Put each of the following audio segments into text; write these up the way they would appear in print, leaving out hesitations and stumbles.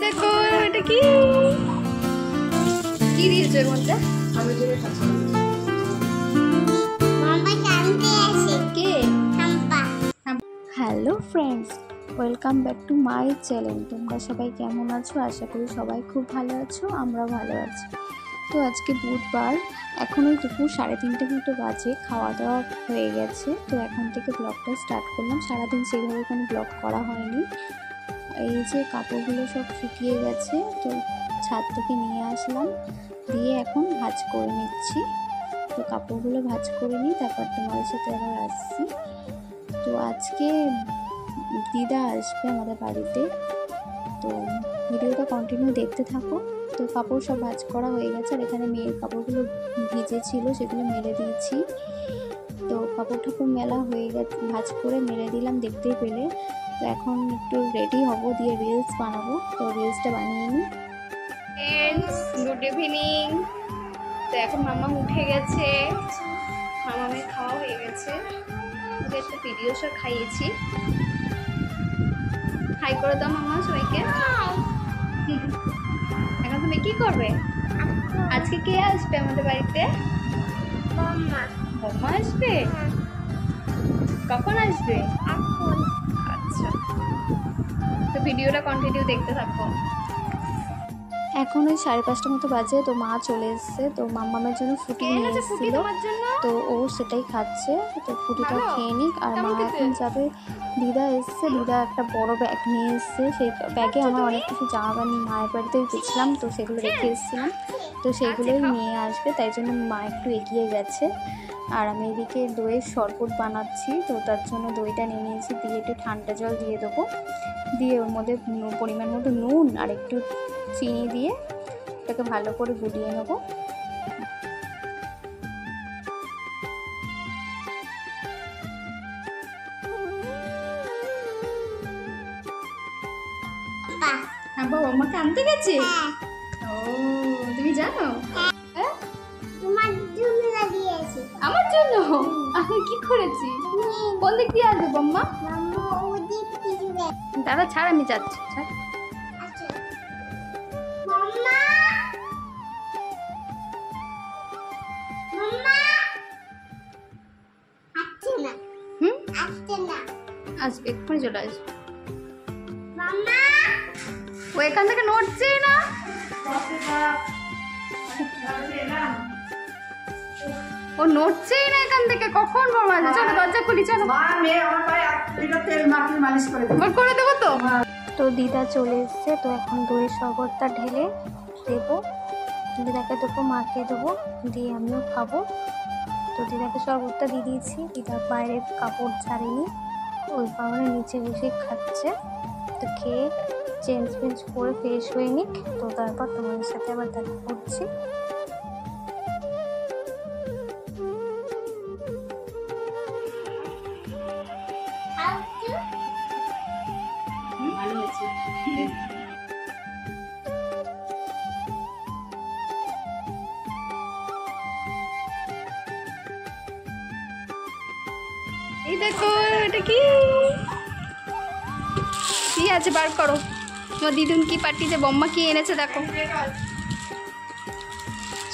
দেখো এটা কি কি দিয়েছো এর মধ্যে? Hello friends, welcome back to my channel. তোমরা সবাই কেমন আছো? আশা করি সবাই খুব ভালো আছো, আমরাও ভালো আছি। তো আজকে বুধবার, এখন ওই দুপুর 3:30 মতো বাজে, খাওয়া দাওয়া হয়ে গেছে। তো এখন থেকে ব্লগটা স্টার্ট করলাম। সারাদিন সেইভাবে কোনো ব্লগ করা হয়নি। এই যে কাপড়গুলো সব শুকিয়ে গেছে, তো ছাদ থেকে নিয়ে আসলাম, দিয়ে এখন ভাঁজ করে নিচ্ছি। তো কাপড়গুলো ভাঁজ করে নিই, তারপর তোমাদের সাথে আবার আসছি। তো আজকে দিদা আসবে আমাদের বাড়িতে, তো ভিডিওটা কন্টিনিউ দেখতে থাকো। তো কাপড় সব ভাঁজ করা হয়ে গেছে, আর এখানে মেয়ের কাপড়গুলো ভিজে ছিল, সেগুলো মেলে দিয়েছি। তো কাপড় ঠাকুর মেলা হয়ে গেছে, ভাঁজ করে মেলে দিলাম, দেখতেই পেলে। তো এখন একটু রেডি হব, দিয়ে রিলস বানাবো। তো রিলসটা বানিয়ে নিই। Friends, good evening. তো এখন মামা উঠে গেছে, মামামের খাওয়া হয়ে গেছে। ওকে একটা ভিডিও সব খাইয়েছি। হাই করে দাও মামা সবাইকে। এখন তুমি কি করবে? আজকে কে আসবে আমাদের বাড়িতে? বম্মা আসবে। কখন আসবে? আচ্ছা, তো ভিডিওটা কন্টিনিউ দেখতে থাকো। এখন ওই 5:30 মতো বাজে, তো মা চলে এসছে। তো মাম্মামের জন্য ফুটি নিয়ে এসেছিল, তো ও সেটাই খাচ্ছে। তো ফুটিটা খেয়ে নিক। আর মা এখন যাবে, দিদা এসছে, দিদা একটা বড় ব্যাগ নিয়ে এসছে। সেই ব্যাগে আমার অনেক কিছু জামা কাপড়, মায়ের বাড়িতে গেছিলাম, তো সেগুলো রেখে এসেছিলাম, তো সেগুলোই নিয়ে আসবে। তাই জন্য মা একটু এগিয়ে গেছে। আর আমি এদিকে দইয়ের শরবত বানাচ্ছি, তো তার জন্য দইটা নিয়ে নিয়েছি, দিয়ে একটু ঠান্ডা জল দিয়ে দেবো, দিয়ে ওর মধ্যে পরিমাণ মতো নুন আর একটু চিনি দিয়ে এটাকে ভালো করে গুলিয়ে নেব। বাবা আমাকে আনতে গেছে? ও, তুমি জানো? আমার জন্য আমি কি করেছি? কোন দিক দিয়ে আসবে বম্মা? দাদা ছাড়, আমি যাচ্ছি। ছাড়। আসবে, এক্ষুনি চলে আসবে। ও এখান থেকে নড়ছেই না। ও নড়ছেই না এখান থেকে, কখন বড় আছে? চলো দরজা খুলি, চলো করে দেবো। তো দিদা চলে এসছে, তো এখন দইয়ের শরবতটা ঢেলে দেবো, দিদাকে দেবো, মাকে দেবো, দিয়ে আমিও খাবো। তো দিদাকে শরবতটা দিয়ে দিয়েছি। দিদা বাইরের কাপড় ছাড়েনি, ওই কারণে নিচে বসে খাচ্ছে। তো খেয়ে চেঞ্জ করে ফ্রেশ হয়ে নিক, তো তারপর তোমাদের সাথে আবার দেখা করছি। এই দেখো এটা কি কি আছে, বার করো। তোমার দিদুন কি পার্টিতে বম্মা কি এনেছে দেখো,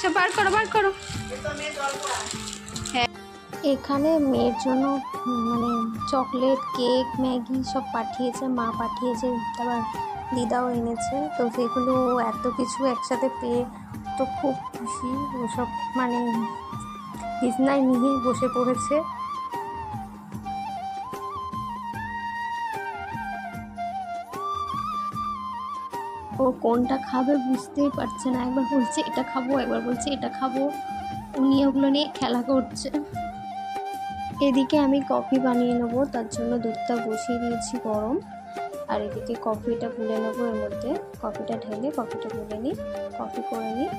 সব বার করো, বার করো। হ্যাঁ, এখানে মেয়ের জন্য মানে চকলেট, কেক, ম্যাগি সব পাঠিয়েছে, মা পাঠিয়েছে, তারপর দিদাও এনেছে। তো সেগুলো এত কিছু একসাথে পেয়ে তো খুব খুশি। ওসব মানে বিছনায় নিয়ে বসে পড়েছে। ও কোনটা খাবে বুঝতেই পারছে না, একবার বলছে এটা খাবো, একবার বলছে এটা খাবো। উনি ওগুলো নিয়ে খেলা করছে। এদিকে আমি কফি বানিয়ে নেবো, তার জন্য দুধটা বসিয়ে দিয়েছি গরম। আর এদিকে কফিটা গুলে নেবো, এর মধ্যে কফিটা ঢেলে কফিটা গুলে নিই, কফি করে নিই।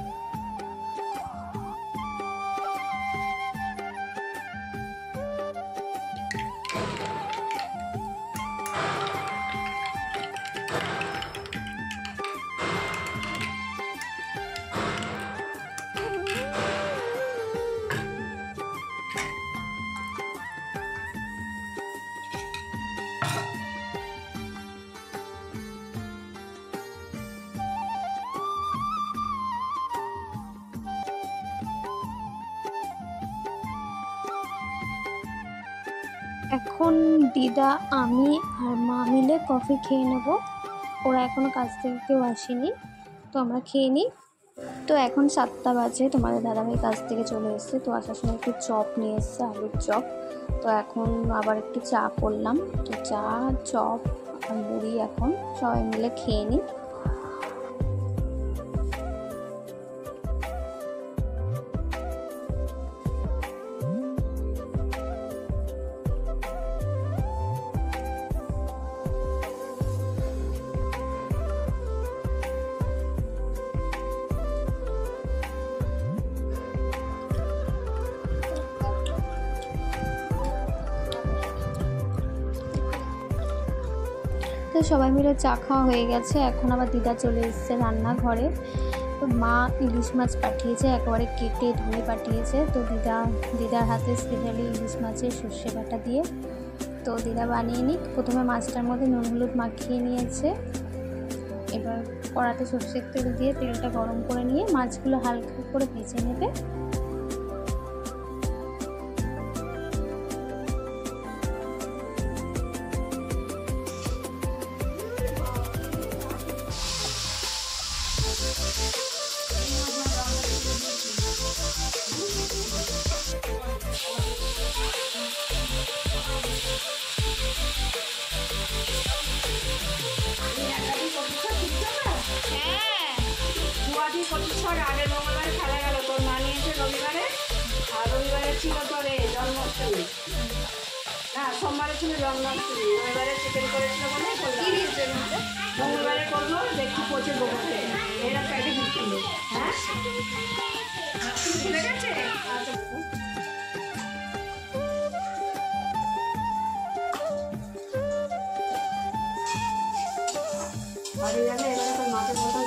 এখন দিদা, আমি আর মা মিলে কফি খেয়ে নেব। ওরা এখনও কাজ থেকে কেউ আসেনি, তো আমরা খেয়ে নিই। তো এখন 7টা বাজে, তোমাদের দাদাভাই কাজ থেকে চলে এসেছে। তো আসার সময় একটু চপ নিয়ে এসছে, আলুর চপ। তো এখন আবার একটু চা করলাম। তো চা, চপ আর মুড়ি এখন সবাই মিলে খেয়ে নিই। তো সবাই মিলে চা খাওয়া হয়ে গেছে। এখন আবার দিদা চলে এসেছে রান্নাঘরে। তো মা ইলিশ মাছ পাঠিয়েছে, একেবারে কেটে ধুয়ে পাঠিয়েছে। তো দিদার হাতে স্পেশালি ইলিশ মাছের সর্ষে বাটা দিয়ে তো দিদা বানিয়ে নিক। প্রথমে মাছটার মধ্যে নুন হলুদ মাখিয়ে নিয়েছে। এবার কড়াতে সর্ষের তেল দিয়ে তেলটা গরম করে নিয়ে মাছগুলো হালকা করে ভেজে নেবে। আগের মঙ্গলবারে খেলা গেল, তোর মা নিয়েছে রবিবারে, আর রবিবারে ছিল তোর জন্মাষ্টমী, না সোমবারে ছিল জন্মাষ্টমী, রবিবারে চিকেন করেছিল বলে মঙ্গলবারে করবো, দেখি পচে গোবরতে এরা প্যাকেট দিচ্ছিল। হ্যাঁ ঠিক আছে, আচ্ছা বাড়ি গেলে এবারে তোর মাকে বলতো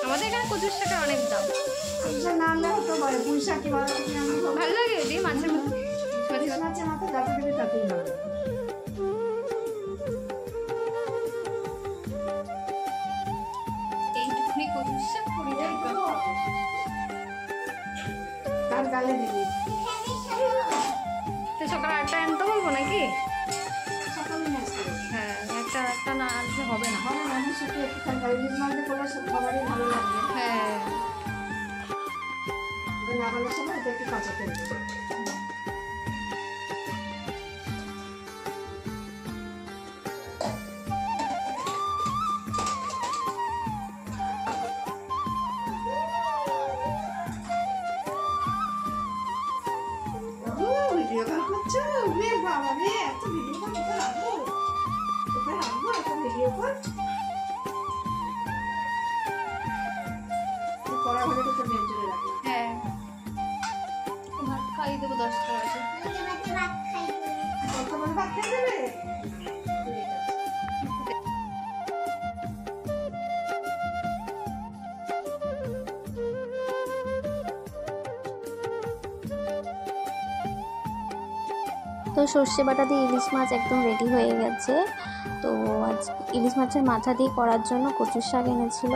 আমাদের এখানে 25 টাকা অনেক দাম। না আনলে হতো বলে পুঁইশাক কি ভালো লাগে দিদি মাছের মধ্যে মাছের মাথা যাতে দেবে তাতেই ভালো। এইটুকুনি 25 টাকা করে যায় তার গালে দিবি। তো সকাল 8টায় আনতে বলবো নাকি? সকালে নিয়ে আসতে হ্যাঁ, একটা না আনলে হবে না। হবে না, শুধু একটুখানি ইলিশ মাছ করলে সব খাবারই ভালো লাগবে। হ্যাঁ, না বলার সময় এটা একটু কাঁচা করে দেবে। ভিডিও কল করছো? বাবা রে, এত ভিডিও কল কোথায় রাখবো? কোথায় রাখবো এত ভিডিও কল? কড়া ঘরে তো বের করে রাখলাম। হ্যাঁ, ভাত খাইয়ে দেবো 10টা বাজে। কত বড় ভাত খেয়ে দেবে? তো সর্ষে বাটা দিয়ে ইলিশ মাছ একদম রেডি হয়ে গেছে। তো আজ ইলিশ মাছের মাথা দিয়ে করার জন্য কচুর শাক এনেছিল।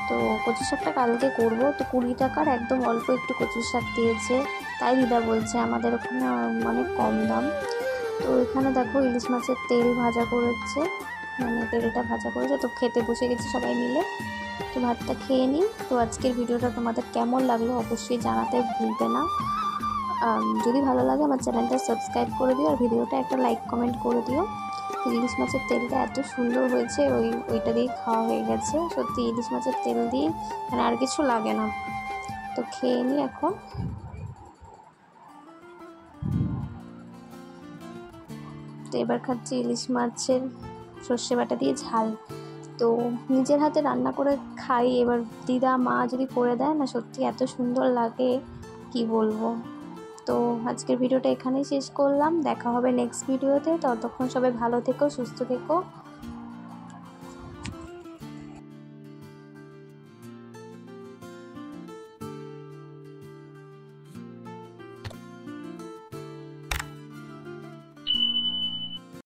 তো কচুর শাকটা কালকে করব। তো 20 টাকার একদম অল্প একটু কচুর শাক দিয়েছে, তাই দিদা বলছে আমাদের ওখানে অনেক কম দাম। তো এখানে দেখো ইলিশ মাছের তেল ভাজা করেছে, মানে তেলটা ভাজা করেছে। তো খেতে বসে গেছি সবাই মিলে। তো ভাতটা খেয়ে নিই। তো আজকের ভিডিওটা তোমাদের কেমন লাগলো অবশ্যই জানাতে ভুলবে না। যদি ভালো লাগে আমার চ্যানেলটা সাবস্ক্রাইব করে দিও, আর ভিডিওটা একটা লাইক কমেন্ট করে দিও। ইলিশ মাছের তেলটা এত সুন্দর হয়েছে, ওইটা দিয়ে খাওয়া হয়ে গেছে। সত্যি ইলিশ মাছের তেল দিয়ে মানে আর কিছু লাগে না। তো খেয়ে নিই এখন। তো এবার খাচ্ছি ইলিশ মাছের সর্ষে বাটা দিয়ে ঝাল। তো নিজের হাতে রান্না করে খাই, এবার দিদা মা যদি করে দেয় না, সত্যি এত সুন্দর লাগে কি বলবো। তো আজকের ভিডিওটা এখানেই শেষ করলাম, দেখা হবে নেক্সট ভিডিওতে। ততক্ষণ সবাই ভালো থেকো, সুস্থ থেকো।